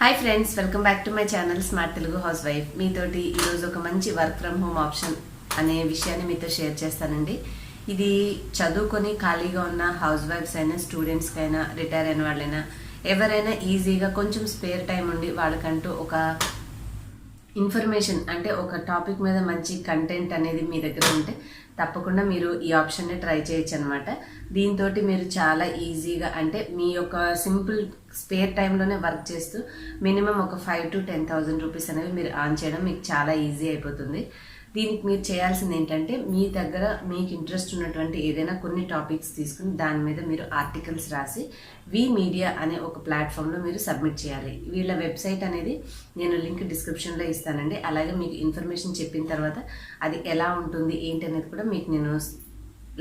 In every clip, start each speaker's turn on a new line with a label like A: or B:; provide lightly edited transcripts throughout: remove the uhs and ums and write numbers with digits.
A: Hi friends, welcome back to my channel smart Telugu house wife. మీతోటి ఈరోజు ఒక మంచి వర్క్ ఫ్రమ్ హోమ్ ఆప్షన్ అనే విషయాన్ని మీతో షేర్ చేస్తానండి. ఇది చదువుకొని ఖాళీగా ఉన్న హౌస్ వైఫ్స్ అయినా, స్టూడెంట్స్కి అయినా, రిటైర్ అయిన వాళ్ళైనా, ఎవరైనా ఈజీగా కొంచెం స్పేర్ టైం ఉండి వాళ్ళకంటూ ఒక ఇన్ఫర్మేషన్ అంటే ఒక టాపిక్ మీద మంచి కంటెంట్ అనేది మీ దగ్గర ఉంటే తప్పకుండా మీరు ఈ ఆప్షన్ని ట్రై చేయొచ్చు అనమాట. దీంతో మీరు చాలా ఈజీగా అంటే మీ యొక్క సింపుల్ స్పేర్ టైంలోనే వర్క్ చేస్తూ మినిమం ఒక 5,000 to 10,000 రూపీస్ అనేవి మీరు ఆన్ చేయడం మీకు చాలా ఈజీ అయిపోతుంది. దీనికి మీరు చేయాల్సింది ఏంటంటే, మీ దగ్గర మీకు ఇంట్రెస్ట్ ఉన్నటువంటి ఏదైనా కొన్ని టాపిక్స్ తీసుకుని దాని మీద మీరు ఆర్టికల్స్ రాసి వీమీడియా అనే ఒక ప్లాట్ఫామ్లో మీరు సబ్మిట్ చేయాలి. వీళ్ళ వెబ్సైట్ అనేది నేను లింక్ డిస్క్రిప్షన్లో ఇస్తానండి. అలాగే మీకు ఇన్ఫర్మేషన్ చెప్పిన తర్వాత అది ఎలా ఉంటుంది ఏంటి అనేది కూడా మీకు నేను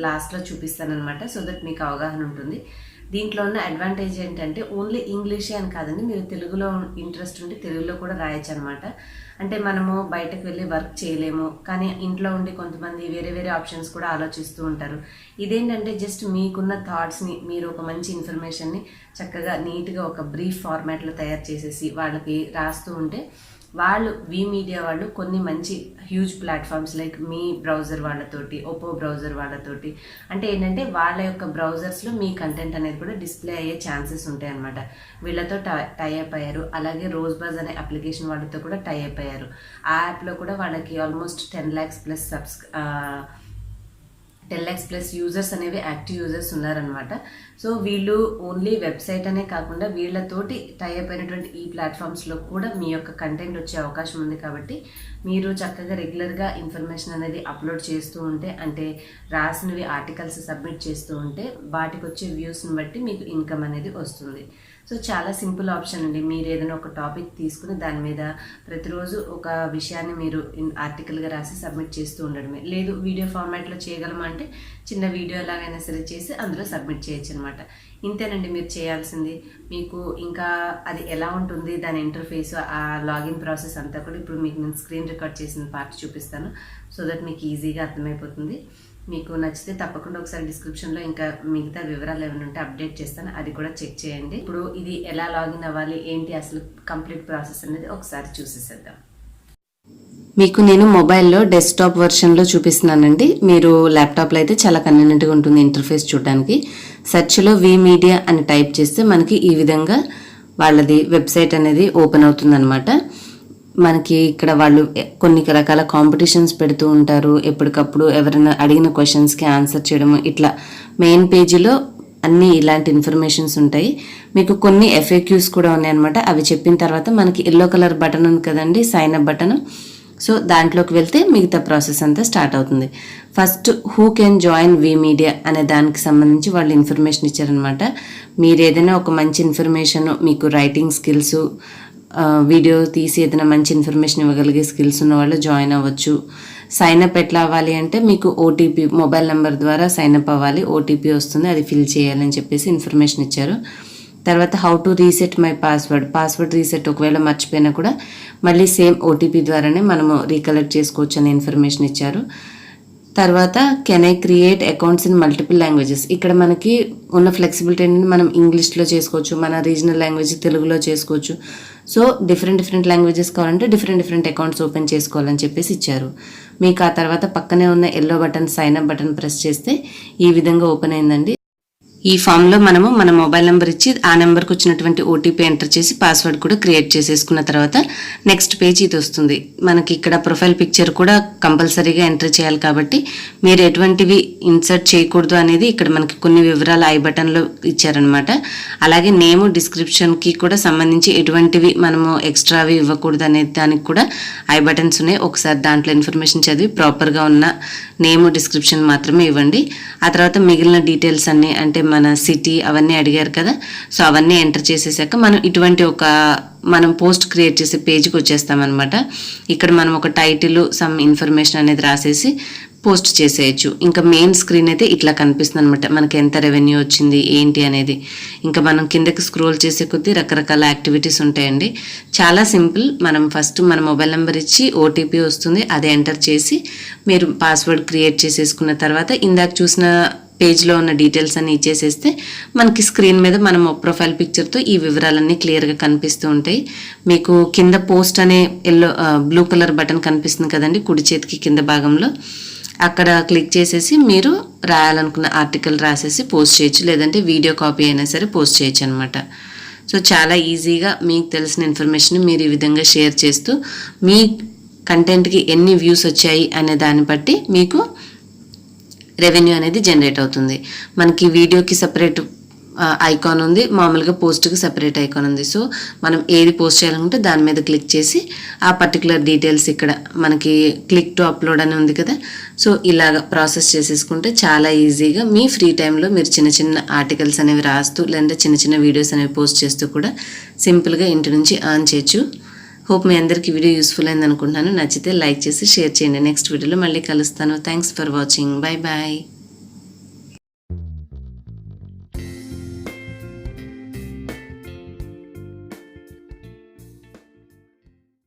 A: లాస్ట్లో చూపిస్తానమాట. సో దట్ మీకు అవగాహన ఉంటుంది. దీంట్లో ఉన్న అడ్వాంటేజ్ ఏంటంటే, ఓన్లీ ఇంగ్లీషే అని కాదండి, మీరు తెలుగులో ఇంట్రెస్ట్ ఉంటే తెలుగులో కూడా రాయొచ్చు అనమాట. అంటే మనము బయటకు వెళ్ళి వర్క్ చేయలేము, కానీ ఇంట్లో ఉండి కొంతమంది వేరే వేరే ఆప్షన్స్ కూడా ఆలోచిస్తూ ఉంటారు. ఇదేంటంటే జస్ట్ మీకున్న థాట్స్ని మీరు ఒక మంచి ఇన్ఫర్మేషన్ని చక్కగా నీట్గా ఒక బ్రీఫ్ ఫార్మాట్లో తయారు చేసేసి వాళ్ళకి రాస్తూ ఉంటే వాళ్ళు వీమీడియా వాళ్ళు కొన్ని మంచి హ్యూజ్ ప్లాట్ఫామ్స్ లైక్ మీ బ్రౌజర్ వాళ్ళతోటి, ఒప్పో బ్రౌజర్ వాళ్ళతోటి, అంటే ఏంటంటే వాళ్ళ యొక్క బ్రౌజర్స్లో మీ కంటెంట్ అనేది కూడా డిస్ప్లే అయ్యే ఛాన్సెస్ ఉంటాయి అన్నమాట. వీళ్ళతో టైఅప్ అయ్యారు. అలాగే రోజ్బజ్ అనే అప్లికేషన్ వాళ్ళతో కూడా టైఅప్ అయ్యారు. ఆ యాప్లో కూడా వాళ్ళకి ఆల్మోస్ట్ 10 lakhs ప్లస్ యూజర్స్ అనేవి యాక్టివ్ యూజర్స్ ఉన్నారనమాట. సో వీళ్ళు ఓన్లీ వెబ్సైట్ అనే కాకుండా వీళ్ళతోటి టైఅప్ అయినటువంటి ఈ ప్లాట్ఫామ్స్లో కూడా మీ యొక్క కంటెంట్ వచ్చే అవకాశం ఉంది. కాబట్టి మీరు చక్కగా రెగ్యులర్గా ఇన్ఫర్మేషన్ అనేది అప్లోడ్ చేస్తూ ఉంటే, అంటే రాసినవి ఆర్టికల్స్ సబ్మిట్ చేస్తూ ఉంటే వాటికి వచ్చే వ్యూస్ని బట్టి మీకు ఇన్కమ్ అనేది వస్తుంది. సో చాలా సింపుల్ ఆప్షన్ అండి. మీరు ఏదైనా ఒక టాపిక్ తీసుకుని దాని మీద ప్రతిరోజు ఒక విషయాన్ని మీరు ఆర్టికల్గా రాసి సబ్మిట్ చేస్తూ ఉండడమే. లేదు వీడియో ఫార్మాట్లో చేయగలమా అంటే చిన్న వీడియో ఎలాగైనా సరే చేసి అందులో సబ్మిట్ చేయొచ్చు అనమాట. ఇంతేనండి మీరు చేయాల్సింది. మీకు ఇంకా అది ఎలా ఉంటుంది దాని ఇంటర్ఫేస్, ఆ లాగిన్ ప్రాసెస్ అంతా కూడా ఇప్పుడు మీకు నేను స్క్రీన్ రికార్డ్ చేసిన పార్ట్ చూపిస్తాను. సో దట్ మీకు ఈజీగా అర్థమైపోతుంది. మీకు నచ్చితే తప్పకుండా ఒకసారి డిస్క్రిప్షన్లో ఇంకా మిగతా వివరాలు ఏమైనా ఉంటే అప్డేట్ చేస్తాను, అది కూడా చెక్ చేయండి. ఇప్పుడు ఇది ఎలా లాగిన్ అవ్వాలి ఏంటి అసలు కంప్లీట్ ప్రాసెస్ అనేది ఒకసారి చూసేసేద్దాం. మీకు నేను మొబైల్లో డెస్క్టాప్ వర్షన్లో చూపిస్తున్నానండి. మీరు ల్యాప్టాప్లో అయితే చాలా కన్వీనియంట్గా ఉంటుంది ఇంటర్ఫేస్ చూడడానికి. సెర్చ్లో వీమీడియా అని టైప్ చేస్తే మనకి ఈ విధంగా వాళ్ళది వెబ్సైట్ అనేది ఓపెన్ అవుతుందన్నమాట. మనకి ఇక్కడ వాళ్ళు కొన్ని రకాల కాంపిటీషన్స్ పెడుతూ ఉంటారు. ఎప్పటికప్పుడు ఎవరైనా అడిగిన క్వశ్చన్స్కి ఆన్సర్ చేయడము, ఇట్లా మెయిన్ పేజీలో అన్నీ ఇలాంటి ఇన్ఫర్మేషన్స్ ఉంటాయి. మీకు కొన్ని ఎఫ్ఏక్యూస్ కూడా ఉన్నాయన్నమాట. అవి చెప్పిన తర్వాత మనకి ఎల్లో కలర్ బటన్ ఉంది కదండి, సైన్ అప్ బటన్. సో దాంట్లోకి వెళ్తే మిగతా ప్రాసెస్ అంతా స్టార్ట్ అవుతుంది. ఫస్ట్ హూ కెన్ జాయిన్ వీమీడియా అనే దానికి సంబంధించి వాళ్ళు ఇన్ఫర్మేషన్ ఇచ్చారనమాట. మీరు ఏదైనా ఒక మంచి ఇన్ఫర్మేషన్, మీకు రైటింగ్ స్కిల్స్, వీడియో తీసి ఏదైనా మంచి ఇన్ఫర్మేషన్ ఇవ్వగలిగే స్కిల్స్ ఉన్న వాళ్ళు జాయిన్ అవ్వచ్చు. సైన్అప్ ఎట్లా అవ్వాలి అంటే, మీకు ఓటీపీ మొబైల్ నెంబర్ ద్వారా సైన్అప్ అవ్వాలి. ఓటీపీ వస్తుంది, అది ఫిల్ చేయాలని చెప్పేసి ఇన్ఫర్మేషన్ ఇచ్చారు. తర్వాత how to reset my password reset ఒకవేళ మర్చిపోయినా కూడా మళ్ళీ సేమ్ ఓటీపీ ద్వారానే మనము రీకలెక్ట్ చేసుకోవచ్చు అనే ఇన్ఫర్మేషన్ ఇచ్చారు. తర్వాత can I create accounts in multiple languages. ఇక్కడ మనకి ఉన్న ఫ్లెక్సిబిలిటీ ఏంటంటే మనం ఇంగ్లీష్లో చేసుకోవచ్చు, మన రీజనల్ లాంగ్వేజ్ తెలుగులో చేసుకోవచ్చు. సో డిఫరెంట్ లాంగ్వేజెస్ కావాలంటే డిఫరెంట్ అకౌంట్స్ ఓపెన్ చేసుకోవాలని చెప్పేసి ఇచ్చారు. మీకు ఆ తర్వాత పక్కనే ఉన్న yellow button sign up button press చేస్తే ఈ విధంగా ఓపెన్ అయిందండి. ఈ ఫామ్లో మనము మన మొబైల్ నెంబర్ ఇచ్చి ఆ నెంబర్కి వచ్చినటువంటి ఓటీపీ ఎంటర్ చేసి పాస్వర్డ్ కూడా క్రియేట్ చేసేసుకున్న తర్వాత నెక్స్ట్ పేజ్ ఇది వస్తుంది. మనకి ఇక్కడ ప్రొఫైల్ పిక్చర్ కూడా కంపల్సరీగా ఎంటర్ చేయాలి. కాబట్టి మీరు ఎటువంటివి ఇన్సర్ట్ చేయకూడదు అనేది ఇక్కడ మనకి కొన్ని వివరాలు ఐ బటన్లో ఇచ్చారనమాట. అలాగే నేము, డిస్క్రిప్షన్కి కూడా సంబంధించి ఎటువంటివి మనము ఎక్స్ట్రావి ఇవ్వకూడదు అనే దానికి కూడా ఐ బటన్స్ ఉన్నాయి. ఒకసారి దాంట్లో ఇన్ఫర్మేషన్ చదివి ప్రాపర్గా ఉన్న నేము, డిస్క్రిప్షన్ మాత్రమే ఇవ్వండి. ఆ తర్వాత మిగిలిన డీటెయిల్స్ అన్నీ, అంటే మన సిటీ అవన్నీ అడిగారు కదా, సో అవన్నీ ఎంటర్ చేసేసాక మనం ఇటువంటి మనం పోస్ట్ క్రియేట్ చేసే పేజ్కి వచ్చేస్తామన్నమాట. ఇక్కడ మనం ఒక టైటిల్, సమ్ ఇన్ఫర్మేషన్ అనేది రాసేసి పోస్ట్ చేసేయచ్చు. ఇంకా మెయిన్ స్క్రీన్ అయితే ఇట్లా కనిపిస్తుంది అనమాట, మనకి ఎంత రెవెన్యూ వచ్చింది ఏంటి అనేది. ఇంకా మనం కిందకి స్క్రోల్ చేసే కొద్దీ రకరకాల యాక్టివిటీస్ ఉంటాయండి. చాలా సింపుల్. మనం ఫస్ట్ మన మొబైల్ నెంబర్ ఇచ్చి ఓటీపీ వస్తుంది, అది ఎంటర్ చేసి మీరు పాస్వర్డ్ క్రియేట్ చేసేసుకున్న తర్వాత ఇందాక చూసిన పేజ్లో ఉన్న డీటెయిల్స్ అన్ని ఇచ్చేసేస్తే మనకి స్క్రీన్ మీద మనం ప్రొఫైల్ పిక్చర్తో ఈ వివరాలన్నీ క్లియర్గా కనిపిస్తూ ఉంటాయి. మీకు కింద పోస్ట్ అనే బ్లూ కలర్ బటన్ కనిపిస్తుంది కదండి కుడి చేతికి కింద భాగంలో, అక్కడ క్లిక్ చేసేసి మీరు రాయాలనుకున్న ఆర్టికల్ రాసేసి పోస్ట్ చేయొచ్చు, లేదంటే వీడియో కాపీ అయినా సరే పోస్ట్ చేయొచ్చు అనమాట. సో చాలా ఈజీగా మీకు తెలిసిన ఇన్ఫర్మేషన్ మీరు ఈ విధంగా షేర్ చేస్తూ మీ కంటెంట్కి ఎన్ని వ్యూస్ వచ్చాయి అనే దాన్ని బట్టి మీకు రెవెన్యూ అనేది జనరేట్ అవుతుంది. మనకి వీడియోకి సపరేట్ ఐకాన్ ఉంది, మామూలుగా పోస్ట్కి సపరేట్ ఐకాన్ ఉంది. సో మనం ఏది పోస్ట్ చేయాలనుకుంటే దాని మీద క్లిక్ చేసి ఆ పర్టికులర్ డీటెయిల్స్ ఇక్కడ మనకి క్లిక్ టు అప్లోడ్ అని ఉంది కదా, సో ఇలాగ ప్రాసెస్ చేసేసుకుంటే చాలా ఈజీగా మీ ఫ్రీ టైంలో మీరు చిన్న చిన్న ఆర్టికల్స్ అనేవి రాస్తూ లేదంటే చిన్న చిన్న వీడియోస్ అనేవి పోస్ట్ చేస్తూ కూడా సింపుల్గా ఇంటి నుంచి ఆన్ చేయొచ్చు. హోప్ మీ అందరికీ వీడియో యూస్ఫుల్ అయింది అనుకుంటున్నాను. నచ్చితే లైక్ చేసి షేర్ చేయండి. నెక్స్ట్ వీడియోలో మళ్ళీ కలుస్తాను. Thanks for watching. Bye bye.